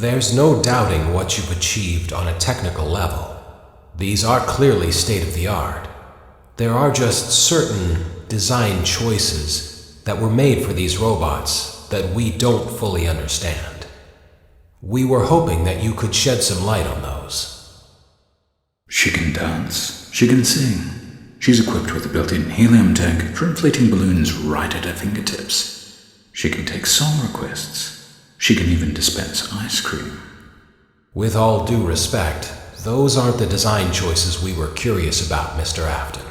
There's no doubting what you've achieved on a technical level. These are clearly state-of-the-art. There are just certain design choices that were made for these robots that we don't fully understand. We were hoping that you could shed some light on those. She can dance. She can sing. She's equipped with a built-in helium tank for inflating balloons right at her fingertips. She can take song requests. She can even dispense ice cream. With all due respect, those aren't the design choices we were curious about, Mr. Afton.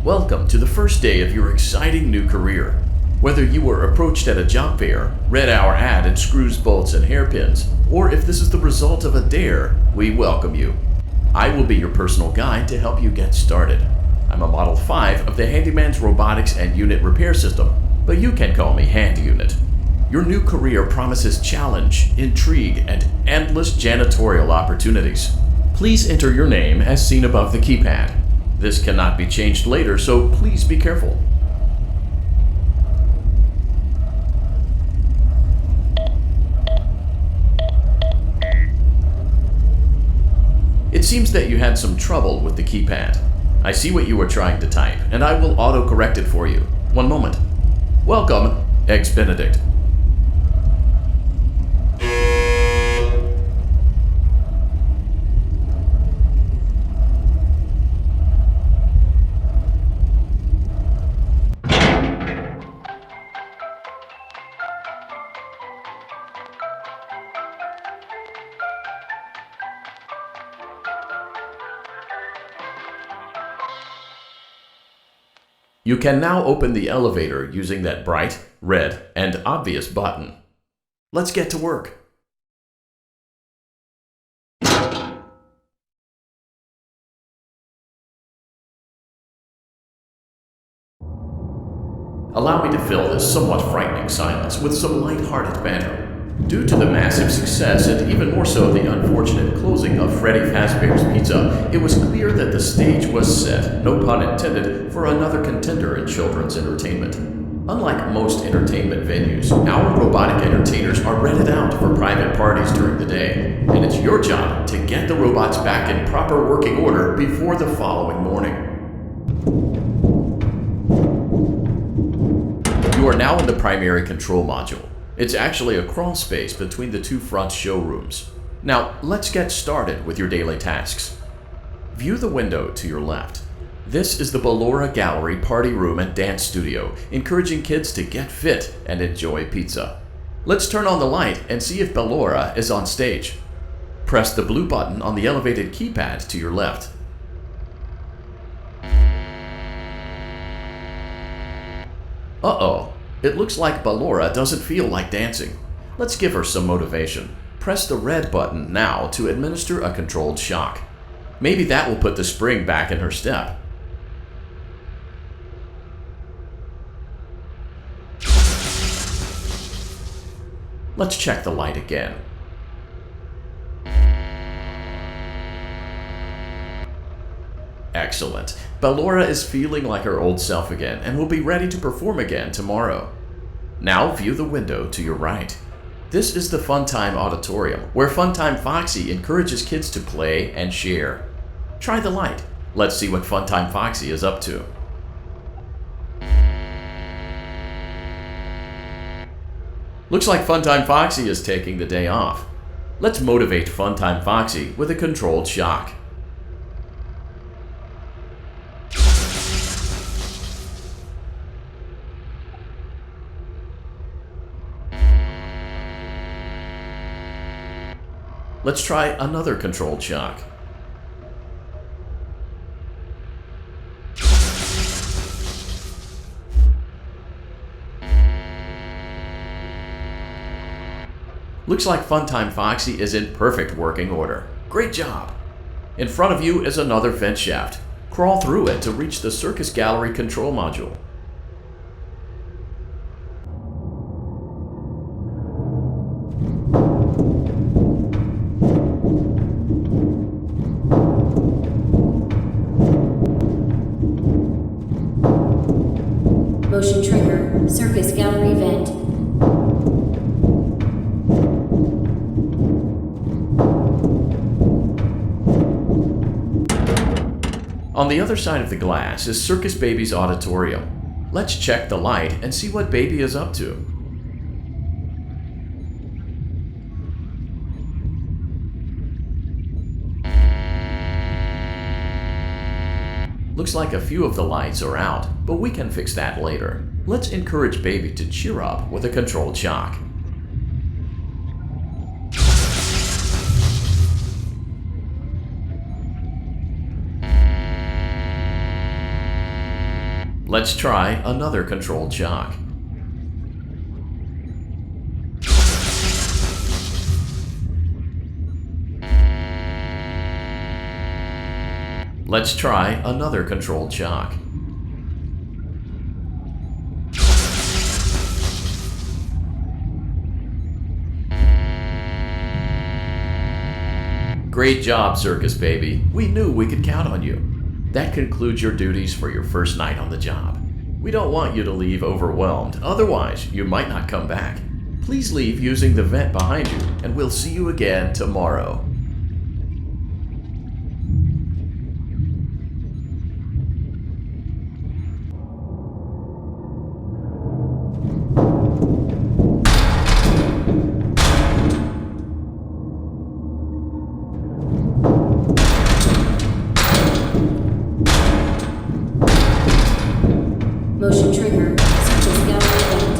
Welcome to the first day of your exciting new career. Whether you were approached at a job fair, read our ad and screws, bolts, and hairpins, or if this is the result of a dare, we welcome you. I will be your personal guide to help you get started. I'm a Model 5 of the Handyman's Robotics and Unit Repair System, but you can call me Hand Unit. Your new career promises challenge, intrigue, and endless janitorial opportunities. Please enter your name as seen above the keypad. This cannot be changed later, so please be careful. It seems that you had some trouble with the keypad. I see what you were trying to type, and I will auto-correct it for you. One moment. Welcome, Eggs Benedict. You can now open the elevator using that bright, red, and obvious button. Let's get to work. Allow me to fill this somewhat frightening silence with some light-hearted banter. Due to the massive success and even more so the unfortunate closing of Freddy Fazbear's Pizza, it was clear that the stage was set, no pun intended, for another contender in children's entertainment. Unlike most entertainment venues, our robotic entertainers are rented out for private parties during the day, and it's your job to get the robots back in proper working order before the following morning. You are now in the primary control module. It's actually a crawl space between the two front showrooms. Now, let's get started with your daily tasks. View the window to your left. This is the Ballora Gallery Party Room and Dance Studio, encouraging kids to get fit and enjoy pizza. Let's turn on the light and see if Ballora is on stage. Press the blue button on the elevated keypad to your left. Uh-oh. It looks like Ballora doesn't feel like dancing. Let's give her some motivation. Press the red button now to administer a controlled shock. Maybe that will put the spring back in her step. Let's check the light again. Excellent. Ballora is feeling like her old self again and will be ready to perform again tomorrow. Now view the window to your right. This is the Funtime Auditorium, where Funtime Foxy encourages kids to play and share. Try the light. Let's see what Funtime Foxy is up to. Looks like Funtime Foxy is taking the day off. Let's motivate Funtime Foxy with a controlled shock. Let's try another controlled shock. Looks like Funtime Foxy is in perfect working order. Great job! In front of you is another vent shaft. Crawl through it to reach the circus gallery control module. Motion trigger, circus gallery vent. On the other side of the glass is Circus Baby's auditorium. Let's check the light and see what Baby is up to. Looks like a few of the lights are out, but we can fix that later. Let's encourage Baby to cheer up with a controlled shock. Let's try another controlled shock. Let's try another controlled shock. Great job, Circus Baby. We knew we could count on you. That concludes your duties for your first night on the job. We don't want you to leave overwhelmed, otherwise you might not come back. Please leave using the vent behind you, and we'll see you again tomorrow. Motion trigger, circus gallery vent.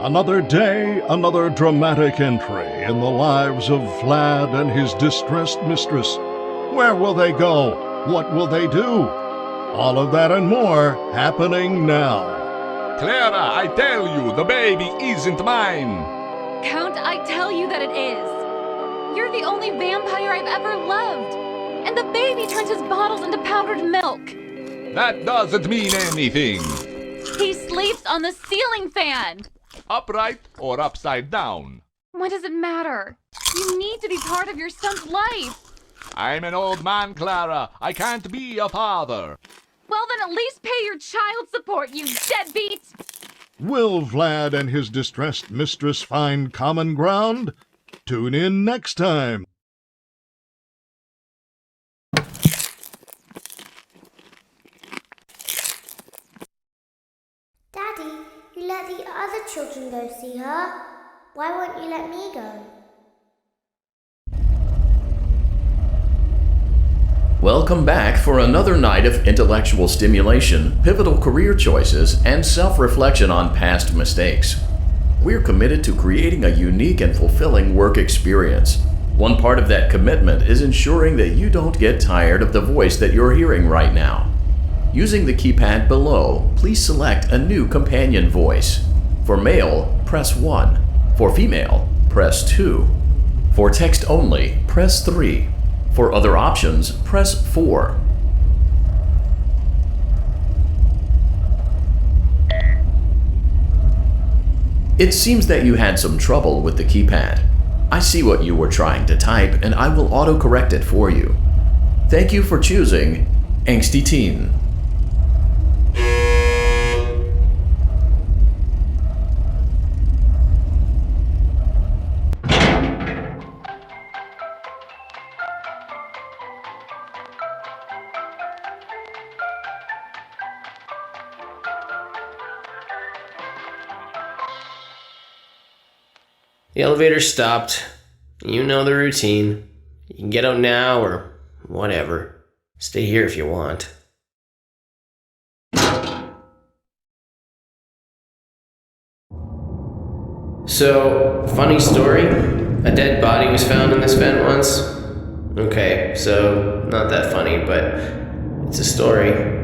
Another day, another dramatic entry in the lives of Vlad and his distressed mistress. Where will they go? What will they do? All of that and more happening now. Clara, I tell you, the baby isn't mine! Count, I tell you that it is. You're the only vampire I've ever loved. And the baby turns his bottles into powdered milk. That doesn't mean anything! He sleeps on the ceiling fan. Upright or upside down? What does it matter? You need to be part of your son's life. I'm an old man, Clara. I can't be a father. Well, then at least pay your child support, you deadbeat! Will Vlad and his distressed mistress find common ground? Tune in next time. Daddy, you let the other children go see her. Why won't you let me go? Welcome back for another night of intellectual stimulation, pivotal career choices, and self-reflection on past mistakes. We're committed to creating a unique and fulfilling work experience. One part of that commitment is ensuring that you don't get tired of the voice that you're hearing right now. Using the keypad below, please select a new companion voice. For male, press 1. For female, press 2. For text only, press 3. For other options, press 4. It seems that you had some trouble with the keypad. I see what you were trying to type, and I will autocorrect it for you. Thank you for choosing Angsty Teen. The elevator stopped. You know the routine. You can get out now or whatever. Stay here if you want. So, funny story. A dead body was found in this vent once. Okay, so not that funny, but it's a story.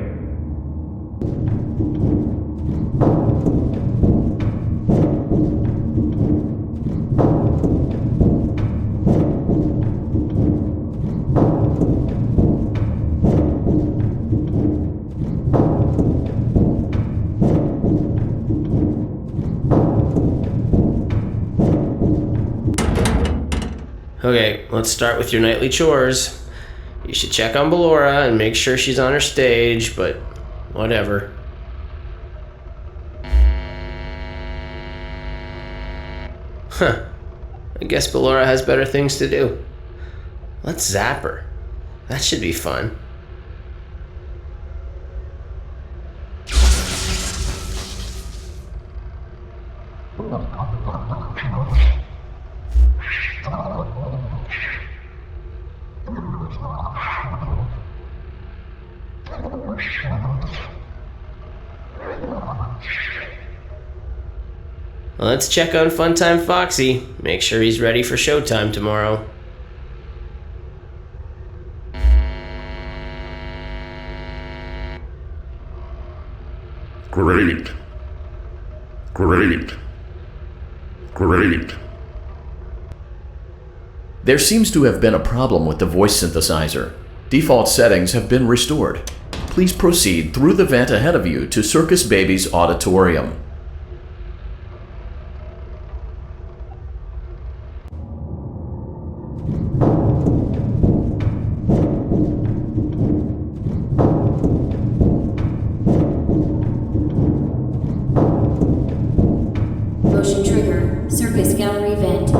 Okay, let's start with your nightly chores. You should check on Ballora and make sure she's on her stage, but whatever. Huh. I guess Ballora has better things to do. Let's zap her. That should be fun. Let's check on Funtime Foxy. Make sure he's ready for showtime tomorrow. Great. Great. Great. There seems to have been a problem with the voice synthesizer. Default settings have been restored. Please proceed through the vent ahead of you to Circus Baby's auditorium. Motion trigger. Circus gallery vent.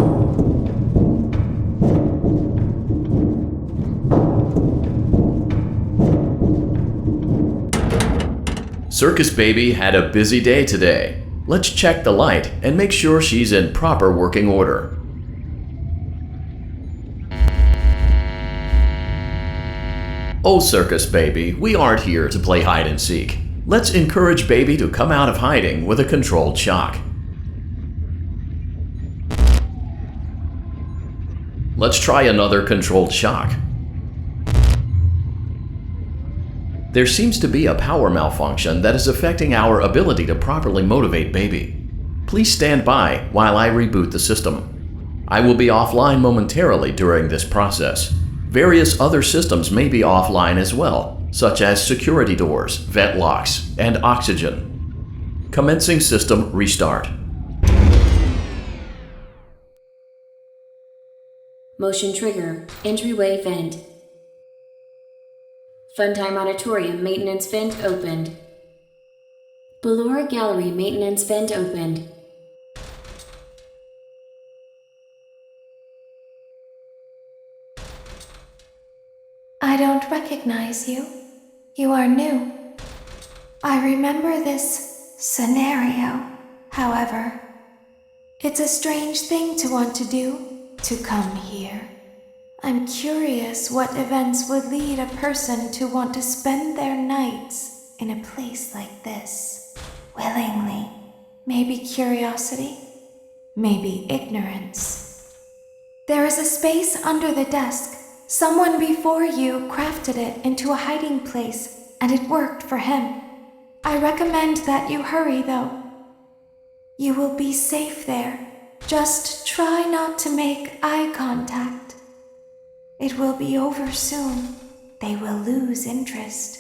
Circus Baby had a busy day today. Let's check the light and make sure she's in proper working order. Oh, Circus Baby, we aren't here to play hide and seek. Let's encourage Baby to come out of hiding with a controlled shock. Let's try another controlled shock. There seems to be a power malfunction that is affecting our ability to properly motivate Baby. Please stand by while I reboot the system. I will be offline momentarily during this process. Various other systems may be offline as well, such as security doors, vent locks, and oxygen. Commencing system restart. Motion trigger. Entryway vent. Funtime Auditorium maintenance vent opened. Ballora Gallery maintenance vent opened. I don't recognize you. You are new. I remember this scenario, however. It's a strange thing to want to do, to come here. I'm curious what events would lead a person to want to spend their nights in a place like this. Willingly. Maybe curiosity, maybe ignorance. There is a space under the desk. Someone before you crafted it into a hiding place, and it worked for him. I recommend that you hurry, though. You will be safe there. Just try not to make eye contact. It will be over soon. They will lose interest.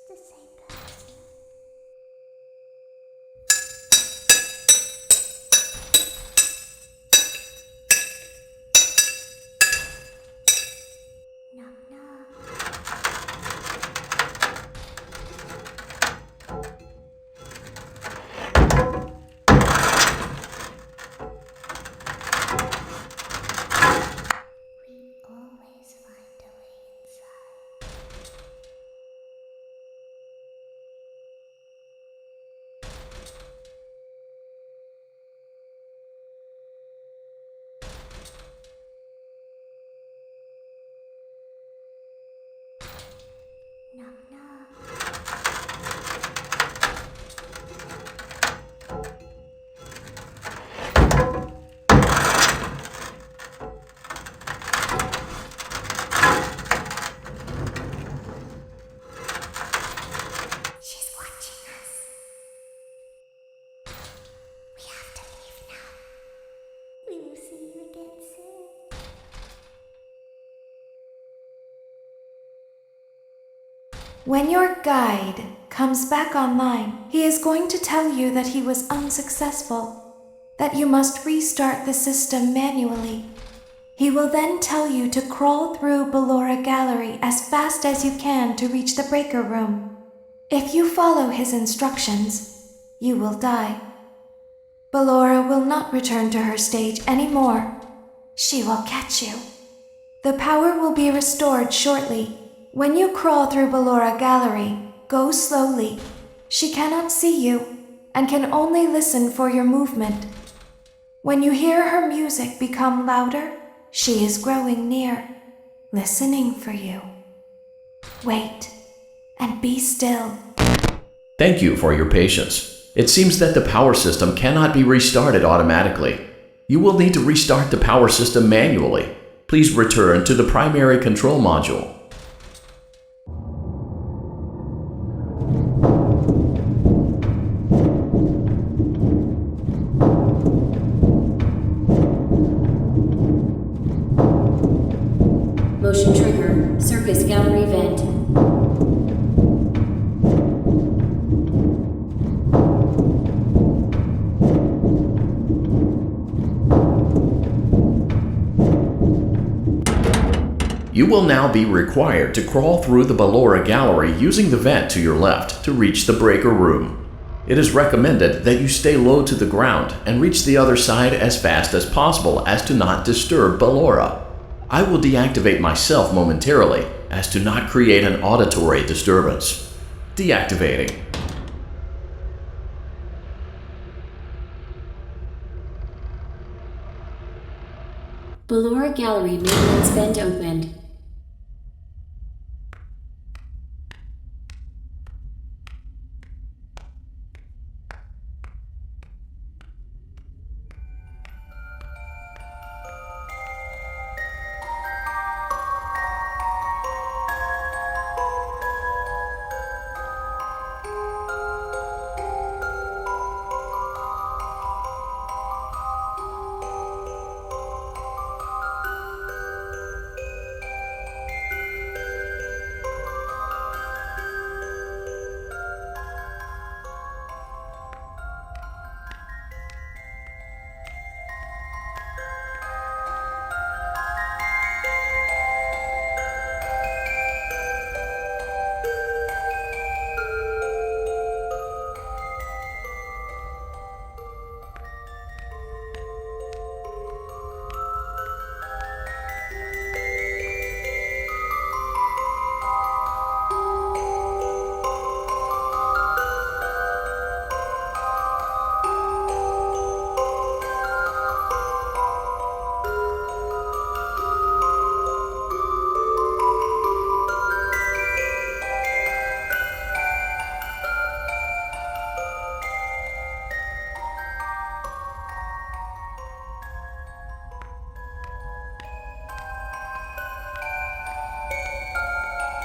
the same person. Knock, knock. We always find a way inside. Knock, knock. She's watching us. We have to leave now. We will see you again soon. When your guide comes back online, he is going to tell you that he was unsuccessful, that you must restart the system manually. He will then tell you to crawl through Ballora Gallery as fast as you can to reach the breaker room. If you follow his instructions, you will die. Ballora will not return to her stage anymore. She will catch you. The power will be restored shortly. When you crawl through Ballora Gallery, go slowly. She cannot see you and can only listen for your movement. When you hear her music become louder, she is growing near, listening for you. Wait and be still. Thank you for your patience. It seems that the power system cannot be restarted automatically. You will need to restart the power system manually. Please return to the primary control module. Motion trigger. Circus gallery vent. You will now be required to crawl through the Ballora Gallery using the vent to your left to reach the breaker room. It is recommended that you stay low to the ground and reach the other side as fast as possible as to not disturb Ballora. I will deactivate myself momentarily as to not create an auditory disturbance. Deactivating. Ballora Gallery maintenance vent opened.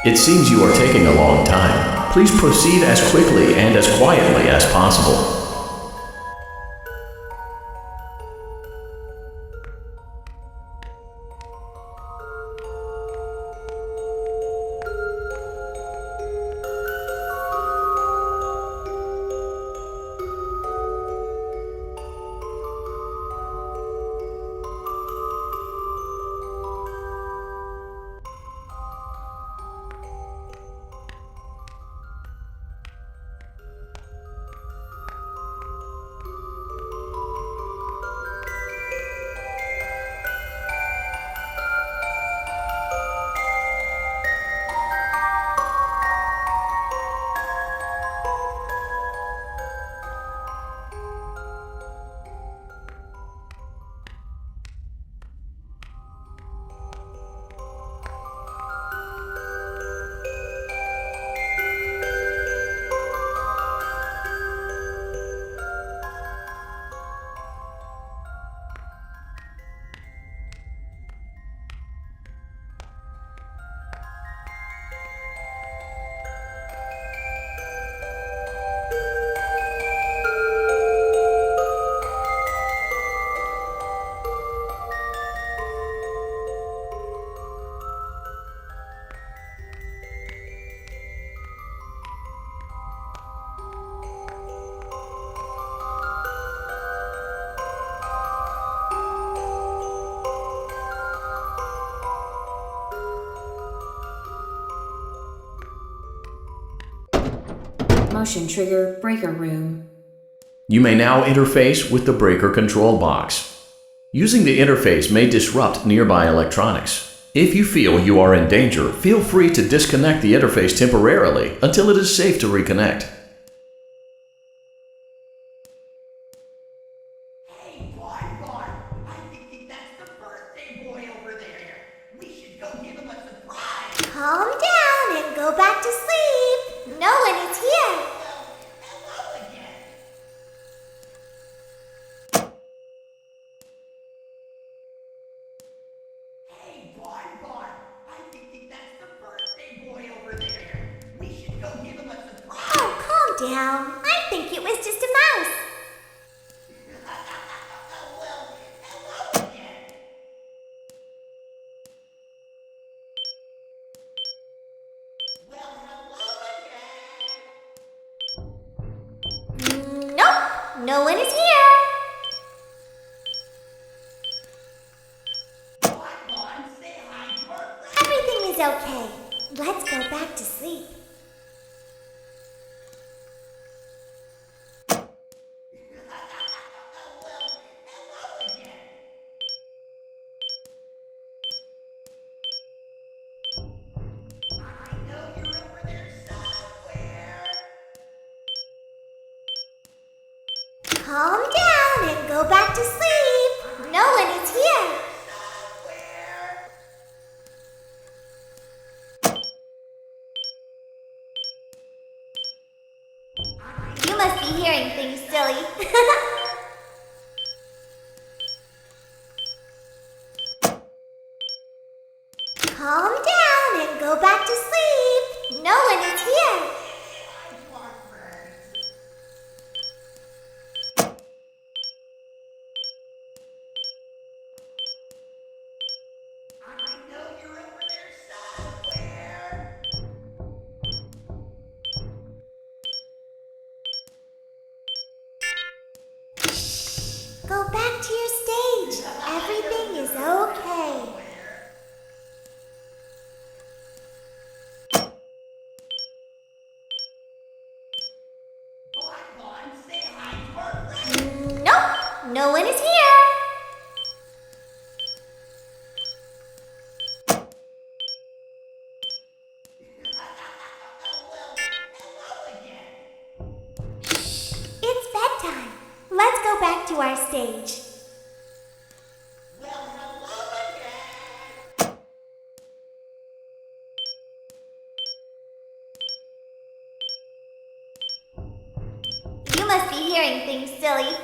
It seems you are taking a long time. Please proceed as quickly and as quietly as possible. motion trigger breaker room. You may now interface with the breaker control box. Using the interface may disrupt nearby electronics. If you feel you are in danger, feel free to disconnect the interface temporarily until it is safe to reconnect. Calm down and go back to sleep. No one is here. Oh, calm down. I think it was just a mouse. Nope, no one is here. Everything is okay. Let's go back to sleep. Calm down and go back to sleep. No one is here. You must be hearing things, silly. Calm down and go back to sleep. No one is here. Go back to your stage. Everything is okay. Nope, no one is here. It's bedtime. Let's go back to our stage. You must be hearing things, silly.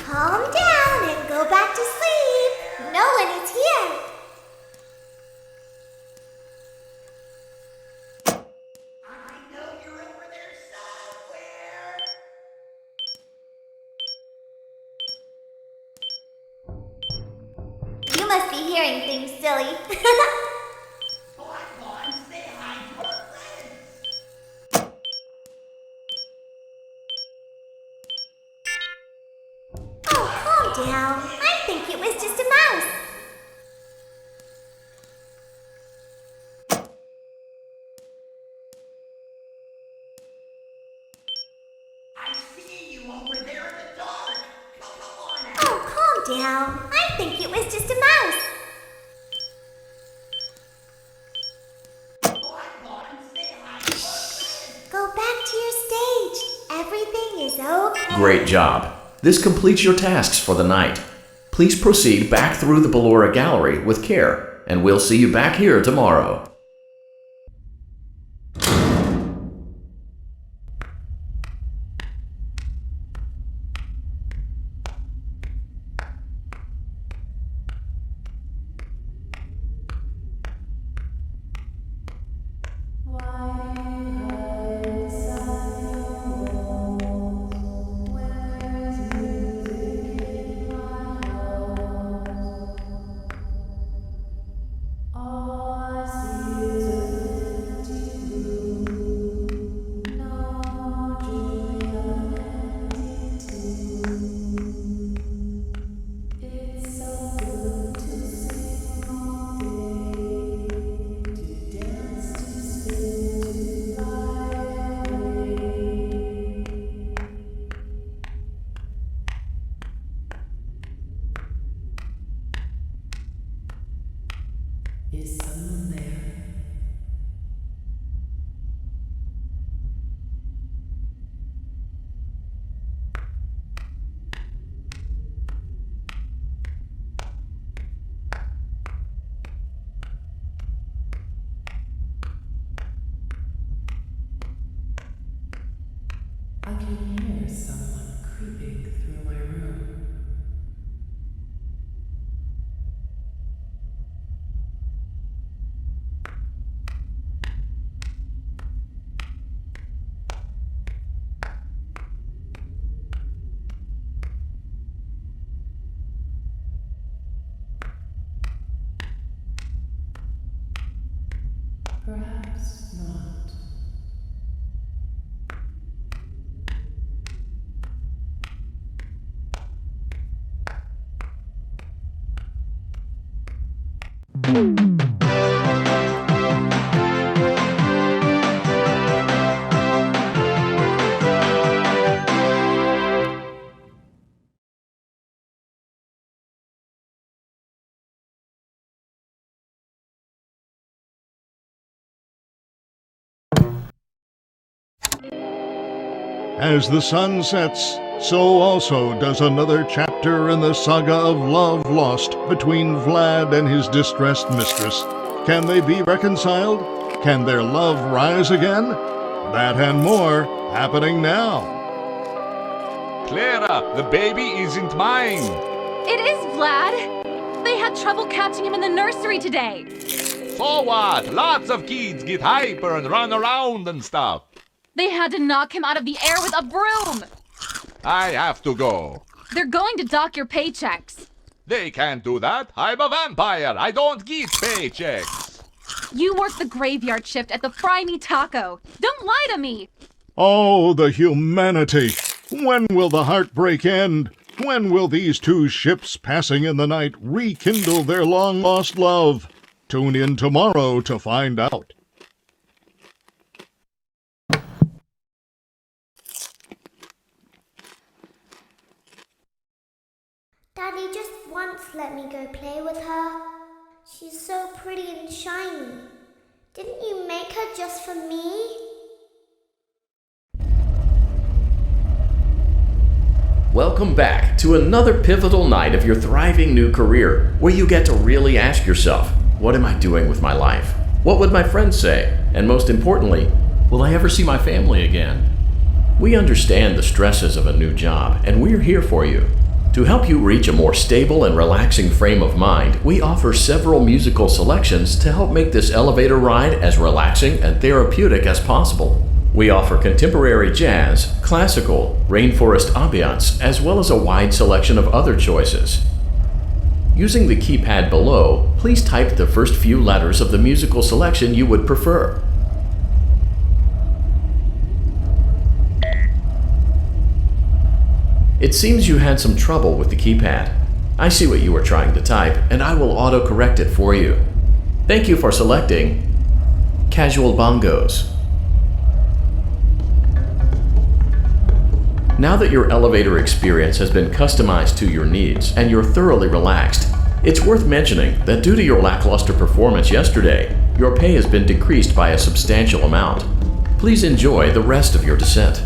Calm down and go back to sleep. No one is here. You must be hearing things, silly. Oh, calm down. I think it was just a mouse. Oh, calm down. I think it was just a mouse. Go back to your stage. Everything is okay. Great job. This completes your tasks for the night. Please proceed back through the Ballora Gallery with care, and we'll see you back here tomorrow. All I see As the sun sets, so also does another chapter in the saga of love lost between Vlad and his distressed mistress. Can they be reconciled? Can their love rise again? That and more happening now. Clara, the baby isn't mine. It is Vlad. They had trouble catching him in the nursery today. So what? Lots of kids get hyper and run around and stuff. They had to knock him out of the air with a broom. I have to go. They're going to dock your paychecks. They can't do that. I'm a vampire. I don't get paychecks. You work the graveyard shift at the Fry Me Taco. Don't lie to me. Oh, the humanity! When will the heartbreak end? When will these two ships passing in the night rekindle their long-lost love? Tune in tomorrow to find out. Daddy just once let me go play with her. She's so pretty and shiny. Didn't you make her just for me? Welcome back to another pivotal night of your thriving new career, where you get to really ask yourself, what am I doing with my life? What would my friends say? And most importantly, will I ever see my family again? We understand the stresses of a new job, and we're here for you. To help you reach a more stable and relaxing frame of mind, we offer several musical selections to help make this elevator ride as relaxing and therapeutic as possible. We offer contemporary jazz, classical, rainforest ambiance, as well as a wide selection of other choices. Using the keypad below, please type the first few letters of the musical selection you would prefer. It seems you had some trouble with the keypad. I see what you were trying to type, and I will auto-correct it for you. Thank you for selecting Casual Bongos. Now that your elevator experience has been customized to your needs and you're thoroughly relaxed, it's worth mentioning that due to your lackluster performance yesterday, your pay has been decreased by a substantial amount. Please enjoy the rest of your descent.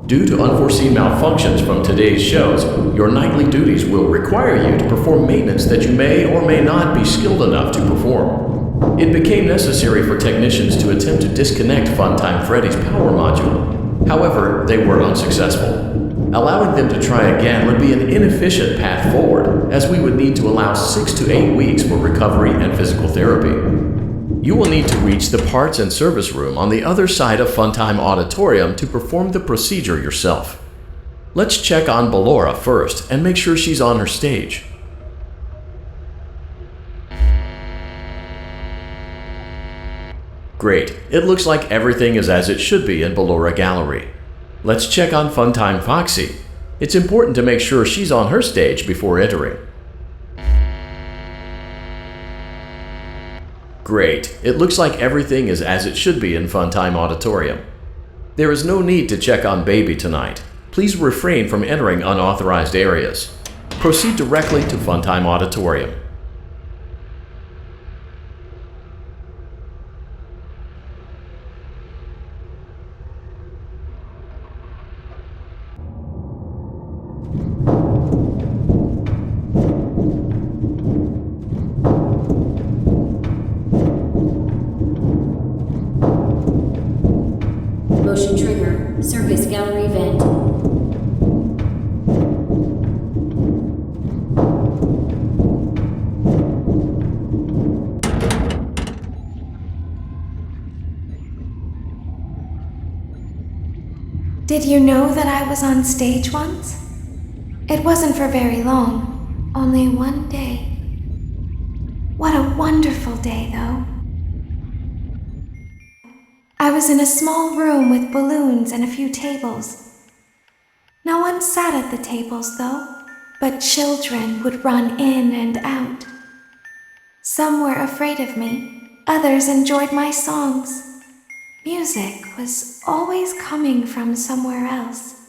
Due to unforeseen malfunctions from today's shows, your nightly duties will require you to perform maintenance that you may or may not be skilled enough to perform. It became necessary for technicians to attempt to disconnect Funtime Freddy's power module. However, they were unsuccessful. Allowing them to try again would be an inefficient path forward, as we would need to allow 6 to 8 weeks for recovery and physical therapy. You will need to reach the parts and service room on the other side of Funtime Auditorium to perform the procedure yourself. Let's check on Ballora first and make sure she's on her stage. Great, it looks like everything is as it should be in Ballora Gallery. Let's check on Funtime Foxy. It's important to make sure she's on her stage before entering. Great, it looks like everything is as it should be in Funtime Auditorium. There is no need to check on Baby tonight. Please refrain from entering unauthorized areas. Proceed directly to Funtime Auditorium. Motion trigger. Circus gallery vent. Did you know that I was on stage once? It wasn't for very long, only one day. What a wonderful day, though. I was in a small room with balloons and a few tables. No one sat at the tables, though, but children would run in and out. Some were afraid of me, others enjoyed my songs. Music was always coming from somewhere else,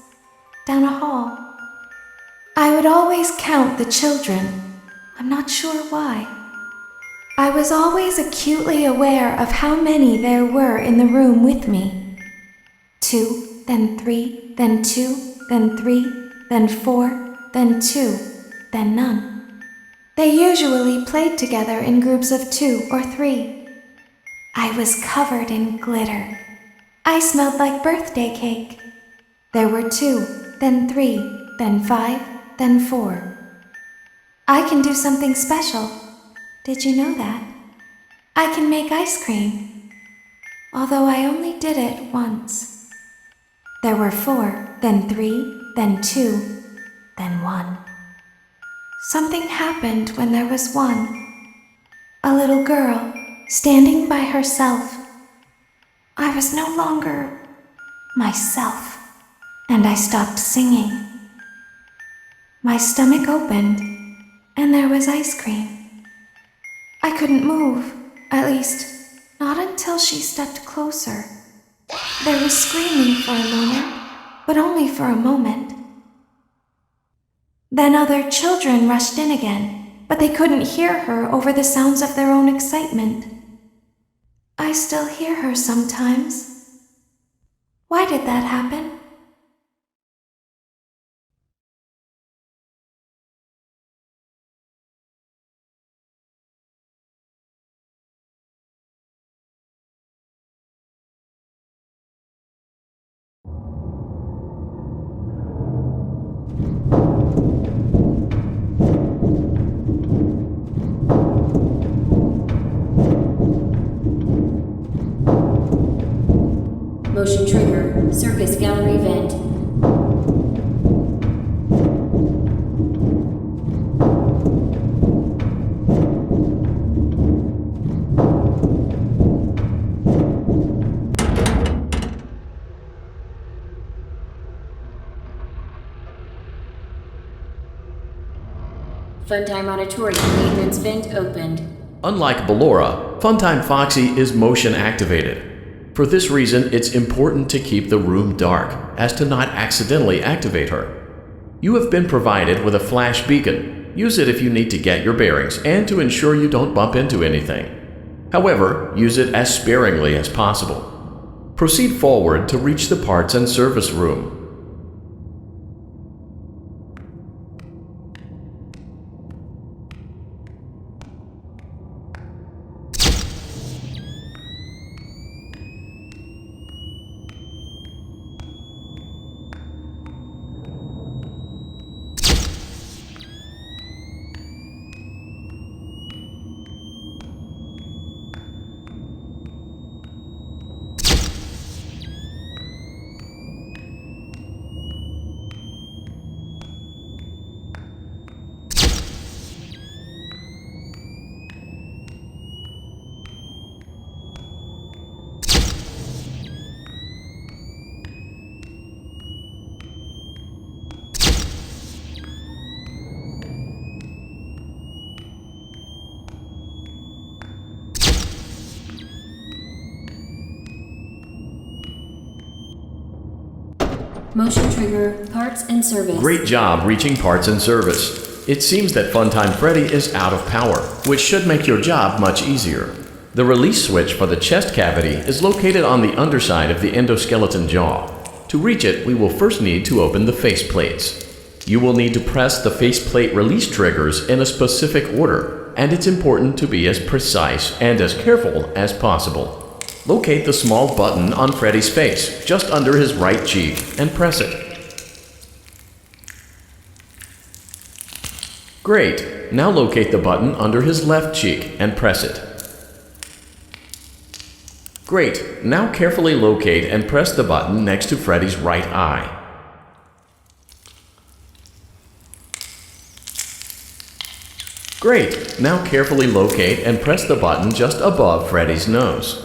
down a hall. I would always count the children. I'm not sure why. I was always acutely aware of how many there were in the room with me. 2, then 3, then 2, then 3, then 4, then 2, then none. They usually played together in groups of 2 or 3. I was covered in glitter. I smelled like birthday cake. There were 2, then 3, then 5, then 4. I can do something special. Did you know that? I can make ice cream. Although I only did it once. There were 4, then 3, then 2, then 1. Something happened when there was 1. A little girl, standing by herself. I was no longer myself, and I stopped singing. My stomach opened, and there was ice cream. I couldn't move, at least, not until she stepped closer. There was screaming for a moment, but only for a moment. Then other children rushed in again, but they couldn't hear her over the sounds of their own excitement. I still hear her sometimes. Why did that happen? Motion trigger, circus gallery vent. Funtime Auditorium maintenance vent opened. Unlike Ballora, Funtime Foxy is motion activated. For this reason, it's important to keep the room dark, as to not accidentally activate her. You have been provided with a flash beacon. Use it if you need to get your bearings and to ensure you don't bump into anything. However, use it as sparingly as possible. Proceed forward to reach the parts and service room. Motion trigger, parts and service. Great job reaching parts and service. It seems that Funtime Freddy is out of power, which should make your job much easier. The release switch for the chest cavity is located on the underside of the endoskeleton jaw. To reach it, we will first need to open the faceplates. You will need to press the faceplate release triggers in a specific order, and it's important to be as precise and as careful as possible. Locate the small button on Freddy's face, just under his right cheek, and press it. Great! Now locate the button under his left cheek and press it. Great. Now carefully locate and press the button next to Freddy's right eye. Great. Now carefully locate and press the button just above Freddy's nose.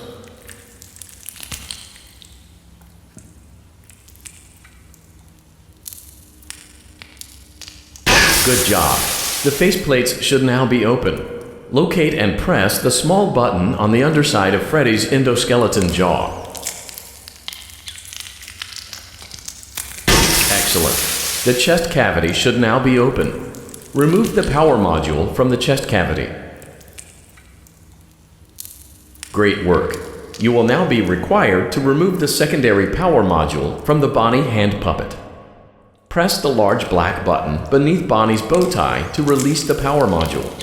Good job. The faceplates should now be open. Locate and press the small button on the underside of Freddy's endoskeleton jaw. Excellent. The chest cavity should now be open. Remove the power module from the chest cavity. Great work. You will now be required to remove the secondary power module from the Bonnie hand puppet. Press the large black button beneath Bonnie's bow tie to release the power module.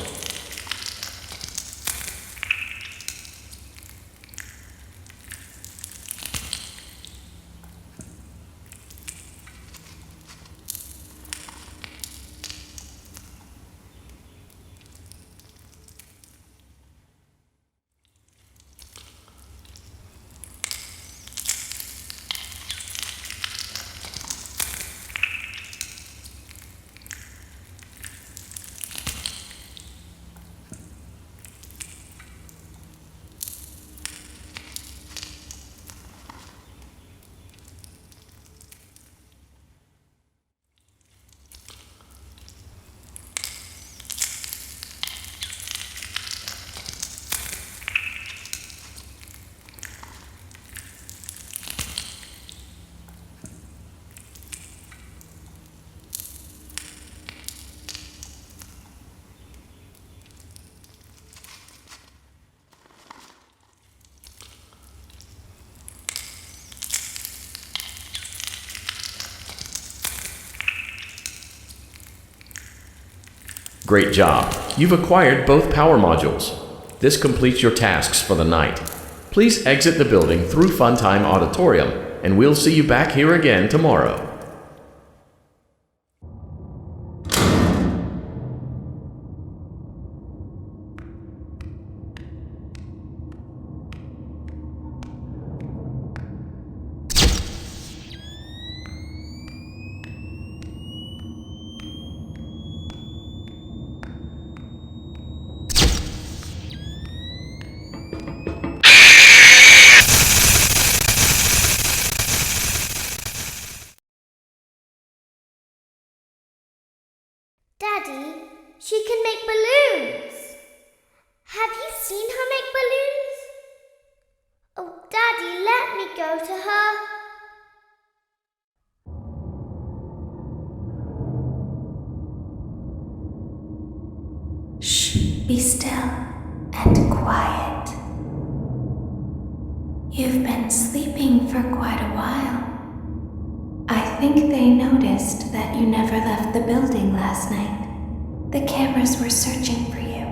Great job. You've acquired both power modules. This completes your tasks for the night. Please exit the building through Funtime Auditorium, and we'll see you back here again tomorrow. Daddy, she can make balloons. Have you seen her make balloons? Oh, Daddy, let me go to her. Shh, be still and quiet. You've been sleeping for quite a while. I think they noticed that you never left the building last night. The cameras were searching for you,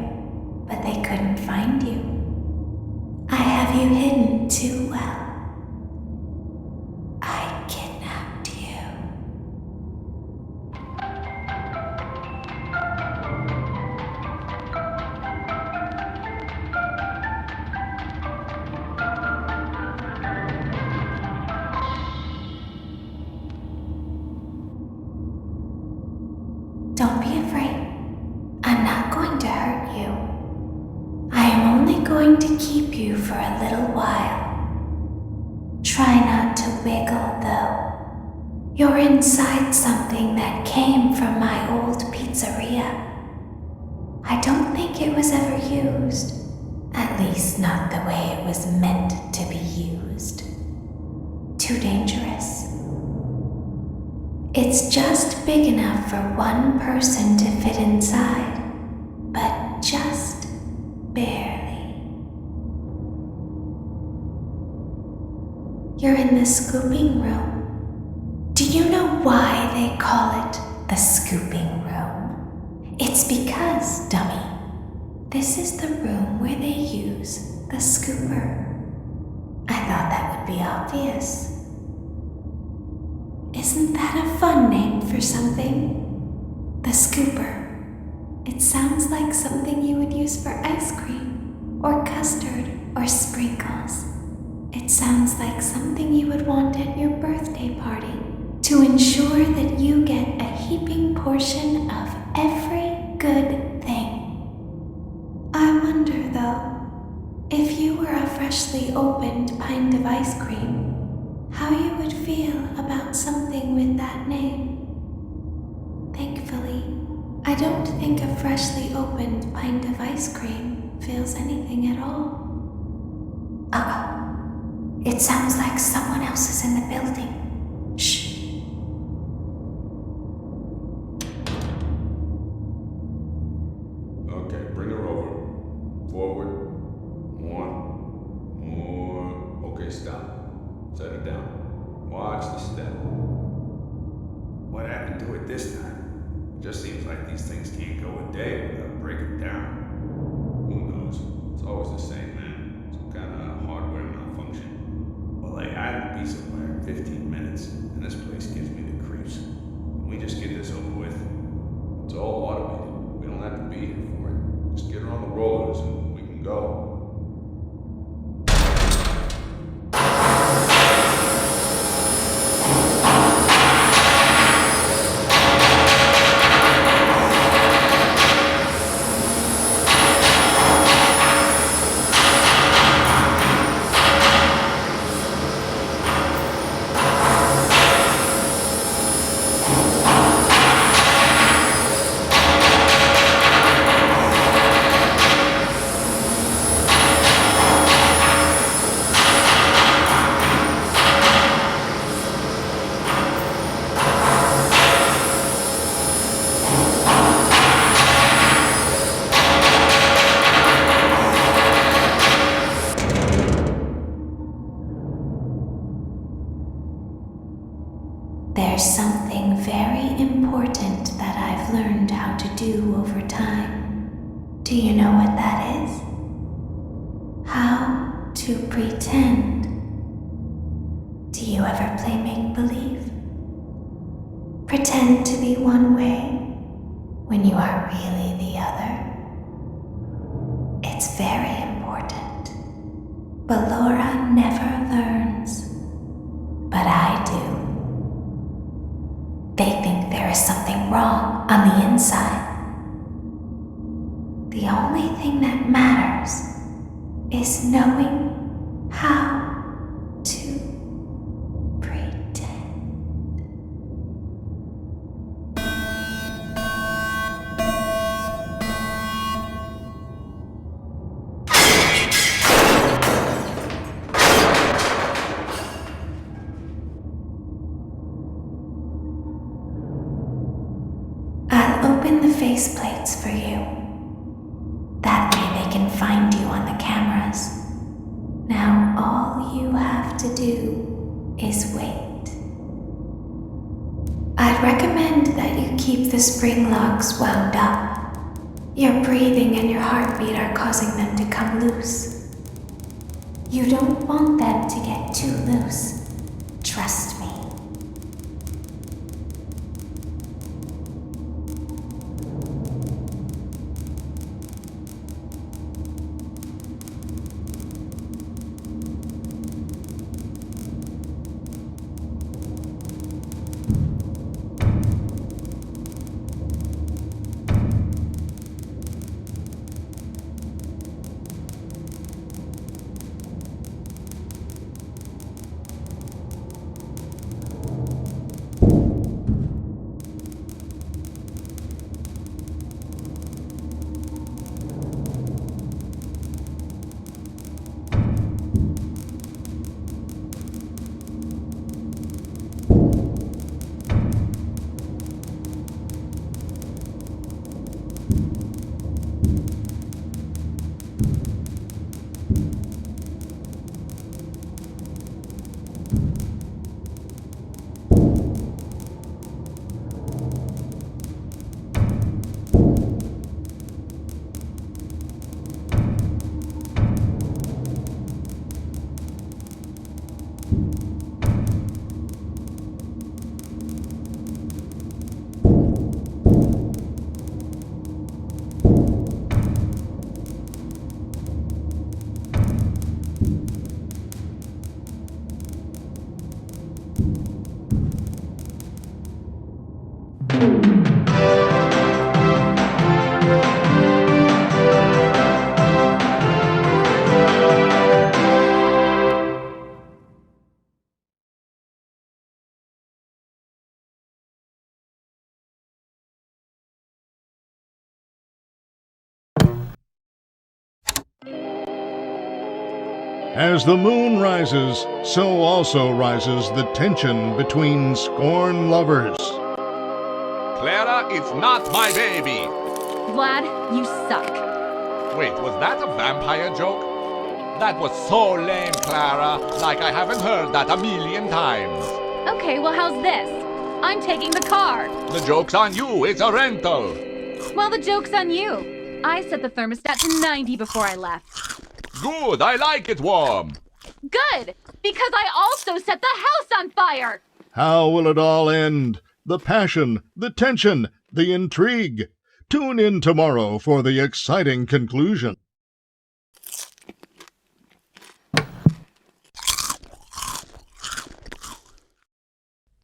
but they couldn't find you. I have you hidden too well. I kidnapped you. Don't be afraid. I'm not going to hurt you. I am only going to keep you for a little while. Try not to wiggle, though. You're inside something that came from my old pizzeria. I don't think it was ever used. At least not the way it was meant to be used. Too dangerous. It's just big enough for one person to fit inside, but just barely. You're in the scooping room. Do you know why they call it the scooping room? It's because, dummy, this is the room where they use the scooper. I thought that would be obvious. Isn't that a fun name for something? The scooper. It sounds like something you would use for ice cream, or custard, or sprinkles. ensure that you get a heaping portion of every good thing. I wonder, though, if you were a freshly opened pint of ice cream, how you would feel about something with that name. Thankfully, I don't think a freshly opened pint of ice cream feels anything at all. Uh-oh. It sounds like someone else is in the building. Shh. Okay, bring her over. Forward. One. More. Okay, stop. Set her down. Watch the step. What happened to it this time? It just seems like these things can't go a day without breaking down. Who knows? It's always the same, man. Some kind of hardware malfunction. Well, they had to be somewhere in 15 minutes, and this place gives me the creeps. Can we just get this over with? It's all automated. We don't have to be here for it. Just get her on the rollers and we can go. There's something very important that I've learned how to do over time. Do you know what that is? How to pretend. Do you ever play make-believe? Pretend to be one way when you are really the other. It's very important. But Laura never learns. But I do. They think there is something wrong on the inside. The only thing that matters is knowing how to pretend. Open the faceplates for you. That way they can find you on the cameras. Now all you have to do is wait. I'd recommend that you keep the spring locks wound up. Your breathing and your heartbeat are causing them to come loose. You don't want them to get too loose. Trust me. As the moon rises, so also rises the tension between scorn lovers. Clara, it's not my baby. Vlad, you suck. Wait, was that a vampire joke? That was so lame, Clara. Like I haven't heard that a million times. Okay, well, how's this? I'm taking the car. The joke's on you. It's a rental. Well, the joke's on you. I set the thermostat to 90 before I left. Good. I like it warm. Good, because I also set the house on fire. How will it all end? The passion, the tension, the intrigue. Tune in tomorrow for the exciting conclusion.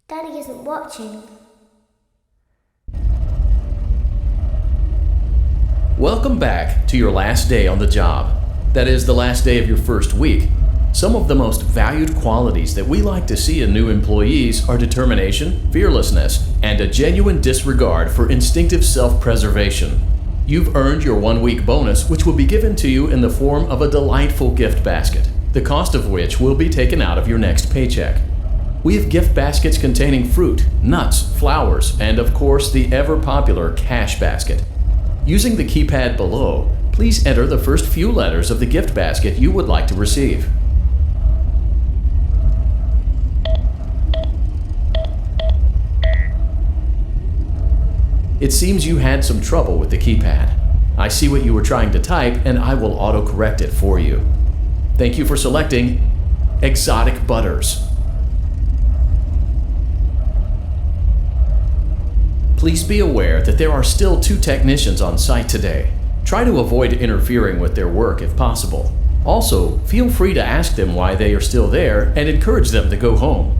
Daddy isn't watching. Welcome back to your last day on the job. That is, the last day of your first week. Some of the most valued qualities that we like to see in new employees are determination, fearlessness, and a genuine disregard for instinctive self-preservation. You've earned your 1-week bonus, which will be given to you in the form of a delightful gift basket, the cost of which will be taken out of your next paycheck. We have gift baskets containing fruit, nuts, flowers, and of course the ever-popular cash basket. Using the keypad below, please enter the first few letters of the gift basket you would like to receive. It seems you had some trouble with the keypad. I see what you were trying to type, and I will autocorrect it for you. Thank you for selecting Exotic Butters. Please be aware that there are still 2 technicians on site today. Try to avoid interfering with their work if possible. Also, feel free to ask them why they are still there and encourage them to go home.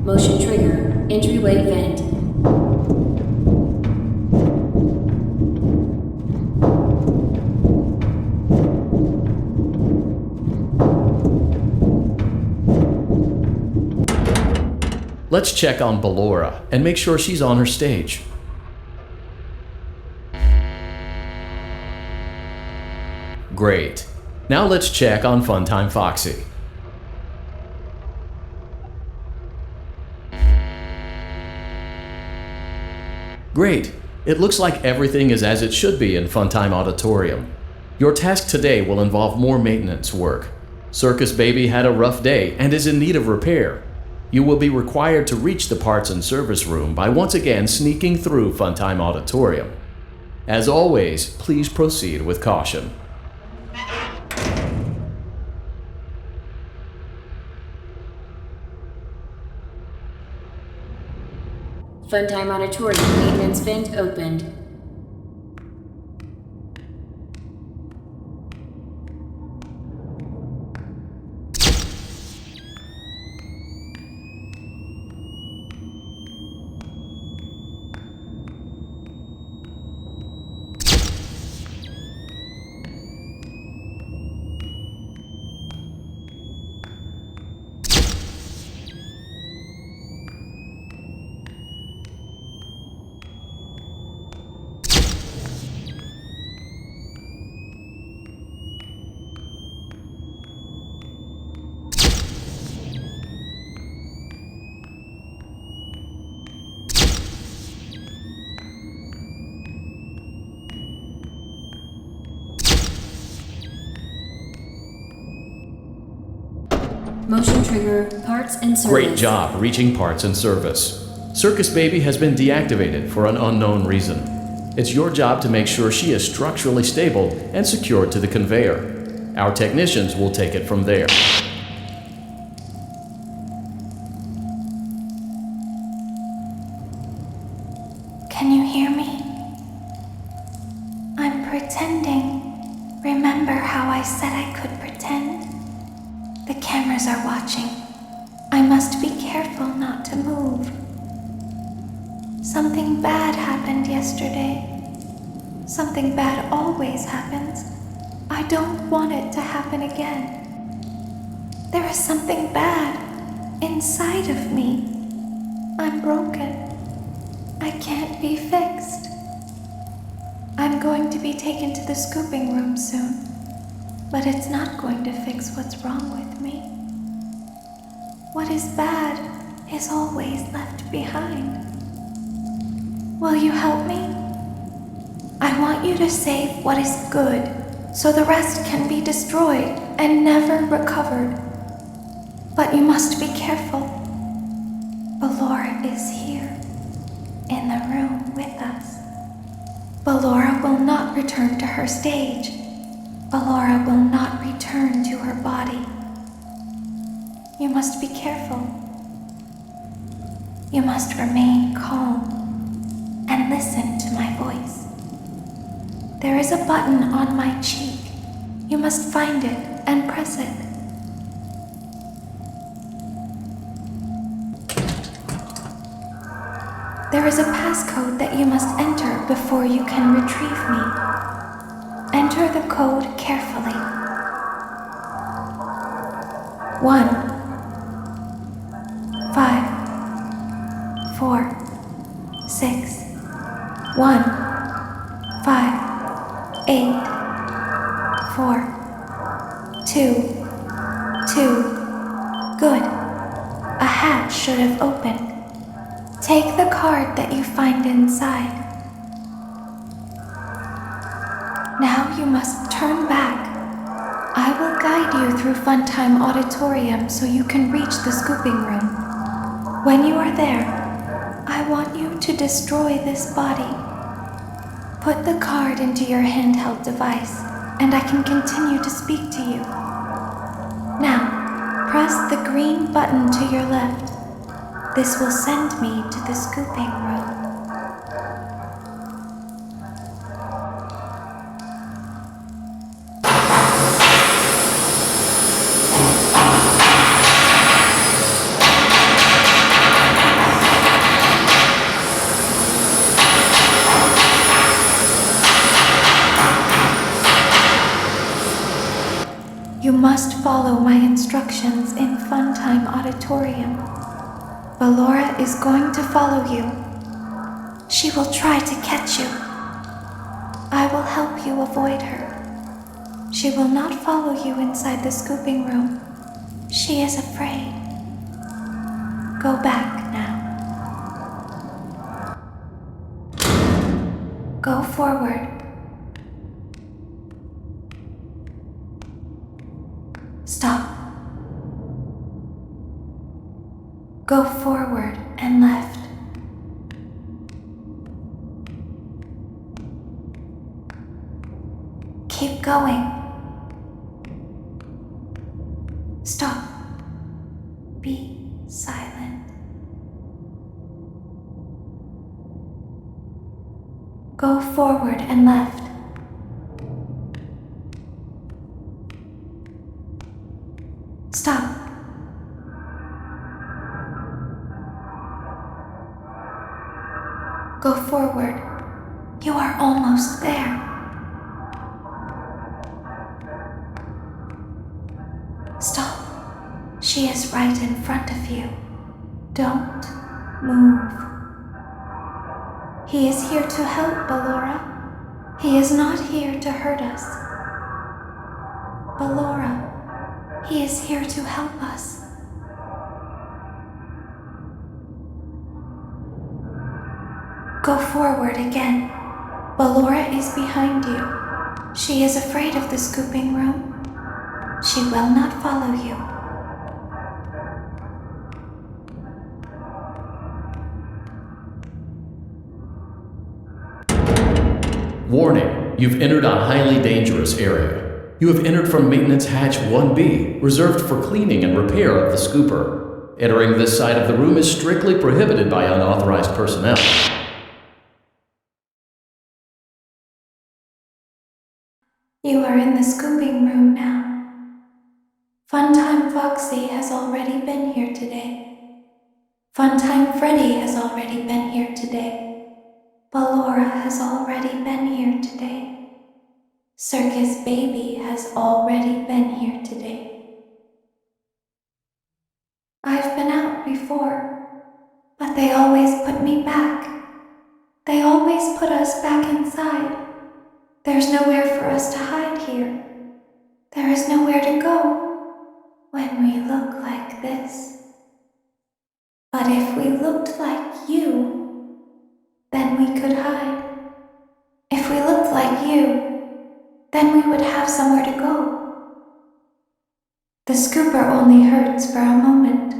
Motion trigger. Entryway vent. Let's check on Ballora and make sure she's on her stage. Great. Now let's check on Funtime Foxy. Great. It looks like everything is as it should be in Funtime Auditorium. Your task today will involve more maintenance work. Circus Baby had a rough day and is in need of repair. You will be required to reach the parts and service room by once again sneaking through Funtime Auditorium. As always, please proceed with caution. Funtime Auditorium maintenance vent opened. Motion trigger, parts and service. Great job reaching parts and service. Circus Baby has been deactivated for an unknown reason. It's your job to make sure she is structurally stable and secured to the conveyor. Our technicians will take it from there. Can you hear me? I'm pretending. Remember how I said I could pretend? The cameras are watching. I must be careful not to move. Something bad happened yesterday. Something bad always happens. I don't want it to happen again. There is something bad inside of me. I'm broken. I can't be fixed. I'm going to be taken to the scooping room soon, but it's not going to fix what's wrong with me. What is bad is always left behind. Will you help me? I want you to save what is good, so the rest can be destroyed and never recovered. But you must be careful. Ballora is here, in the room with us. Ballora will not return to her stage. Ballora will not return to her body. You must be careful. You must remain calm and listen to my voice. There is a button on my cheek. You must find it and press it. There is a passcode that you must enter before you can retrieve me. Enter the code carefully. 1, 5, 4, 6, 1, 5, 8, 4, 2, 2. Good. A hatch should have opened. Take the card that you find inside. Now you must turn back. I will guide you through Funtime Auditorium so you can reach the scooping room. When you are there, I want you to destroy this body. Put the card into your handheld device, and I can continue to speak to you. Now, press the green button to your left. This will send me to the scooping room. You must follow my instructions in Funtime Auditorium. Ballora is going to follow you. She will try to catch you. I will help you avoid her. She will not follow you inside the scooping room. She is afraid. Go back now. Go forward. Stop. Go forward and left. Keep going. Stop. Be silent. Go forward and left. Stop. Go forward. You are almost there. Stop. She is right in front of you. Don't move. He is here to help, Ballora. He is not here to hurt us. Ballora, he is here to help us. Go forward again. Ballora is behind you. She is afraid of the scooping room. She will not follow you. Warning, you've entered a highly dangerous area. You have entered from Maintenance Hatch 1B, reserved for cleaning and repair of the scooper. Entering this side of the room is strictly prohibited by unauthorized personnel. You are in the scooping room now. Funtime Foxy has already been here today. Funtime Freddy has already been here today. Ballora has already been here today. Circus Baby has already been here today. I've been out before, but they always put me back. They always put us back inside. There's nowhere for us to hide here. There is nowhere to go when we look like this. But if we looked like you, then we could hide. If we looked like you, then we would have somewhere to go. The scooper only hurts for a moment.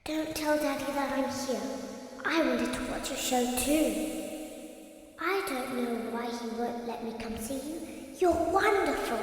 Don't tell Daddy that I'm here. I wanted to watch a show too. I don't know why he won't let me come see you. You're wonderful.